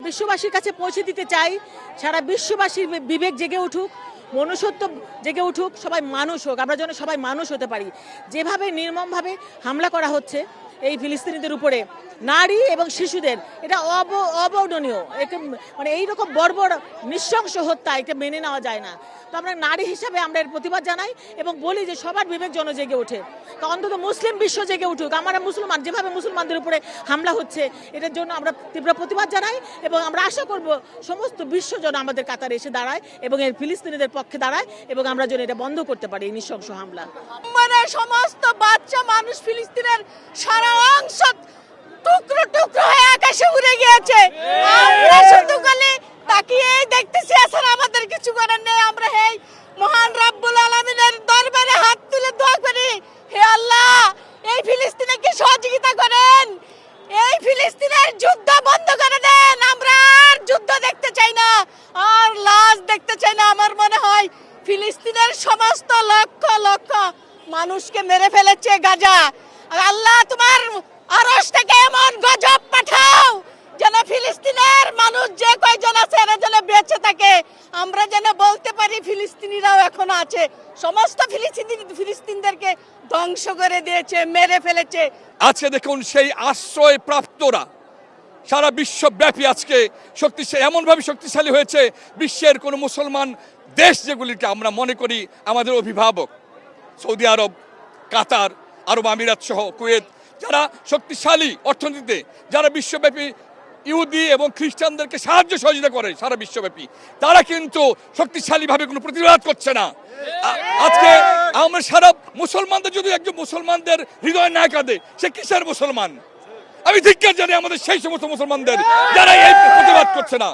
বিশ্ববাসীর কাছে পৌঁছে দিতে চাই, সারা বিশ্ববাসীর বিবেক জেগে উঠুক, মনুষ্যত্ব জেগে উঠুক, সবাই মানুষ হোক, আমরা যেন সবাই মানুষ হতে পারি। যেভাবে নির্মমভাবে হামলা করা হচ্ছে এই ফিলিস্তিনিদের উপরে, নারী এবং শিশুদের, এটা অবর্ণনীয়। একে মানে এইরকম বর্বর নৃশংস হত্যা এটা মেনে নেওয়া যায় না। তো আমরা নারী হিসাবে আমরা এর প্রতিবাদ জানাই এবং বলি যে সবার বিবেক যেন জেগে ওঠে। তো অন্তত মুসলিম বিশ্ব জেগে উঠুক। আমরা মুসলমান, যেভাবে মুসলমানদের উপরে হামলা হচ্ছে এটার জন্য আমরা তীব্র প্রতিবাদ জানাই এবং আমরা আশা করব সমস্ত বিশ্ব যেন আমাদের কাতারে এসে দাঁড়ায় এবং এর ফিলিস্তিনিদের পক্ষে দাঁড়ায় এবং আমরা যেন এটা বন্ধ করতে পারি এই নৃশংস হামলা। মানে সমস্ত বাচ্চা মানুষ ফিলিস্তিনের সারা অংশ টুকরো টুকরো হয়ে আকাশে উড়ে গিয়েছে। আমরা শুধু খালি তাকিয়ে দেখতেছি, এছাড়া আমাদের কিছু করার নেই। আমরা এই মহান রাব্বুল আলামিনের দরবারে হাত তুলে দোয়া করি, হে আল্লাহ এই ফিলিস্তিনকে সহযোগিতা করেন, এই ফিলিস্তিনের যুদ্ধ বন্ধ করে দেন। আমরা আর যুদ্ধ দেখতে চাই না, আর লাশ দেখতে চাই না। আমার মনে হয় ফিলিস্তিনের সমস্ত লক্ষ লক্ষ মানুষকে মেরে ফেলেছে গাজা। আর আল্লাহ তোমার আরশ থেকে এমন গজব পাঠাও যেন ফিলিস্তিনের মানুষ যে কয়জন আছে এরা যেন বেঁচে থাকে, আমরা যেন বলতে পারি ফিলিস্তিনিরাও এখনো আছে। সমস্ত ফিলিস্তিনদেরকে ধ্বংস করে দিয়েছে, মেরে ফেলেছে। আজকে দেখুন সেই আশ্রয় প্রাপ্তরা সারা বিশ্বব্যাপী আজকে শক্তিশালী, এমনভাবে শক্তিশালী হয়েছে বিশ্বের কোনো মুসলমান দেশ যেগুলিকে আমরা মনে করি আমাদের অভিভাবক, সৌদি আরব, কাতার, আরব আমিরাত সহ কুয়েত, যারা শক্তিশালী অর্থনীতিতে, যারা বিশ্বব্যাপী ইহুদি এবং খ্রিস্টানদেরকে সাহায্য সহযোগিতা করে সারা বিশ্বব্যাপী, তারা কিন্তু শক্তিশালীভাবে কোনো প্রতিবাদ করছে না। আজকে আমরা সারা মুসলমানদের, যদি একজন মুসলমানদের হৃদয় না কাঁদে সে কিসের মুসলমান? আমি ধিক্কার জানি আমাদের সেই সমস্ত মুসলমানদের যারা এই প্রতিবাদ করছে না।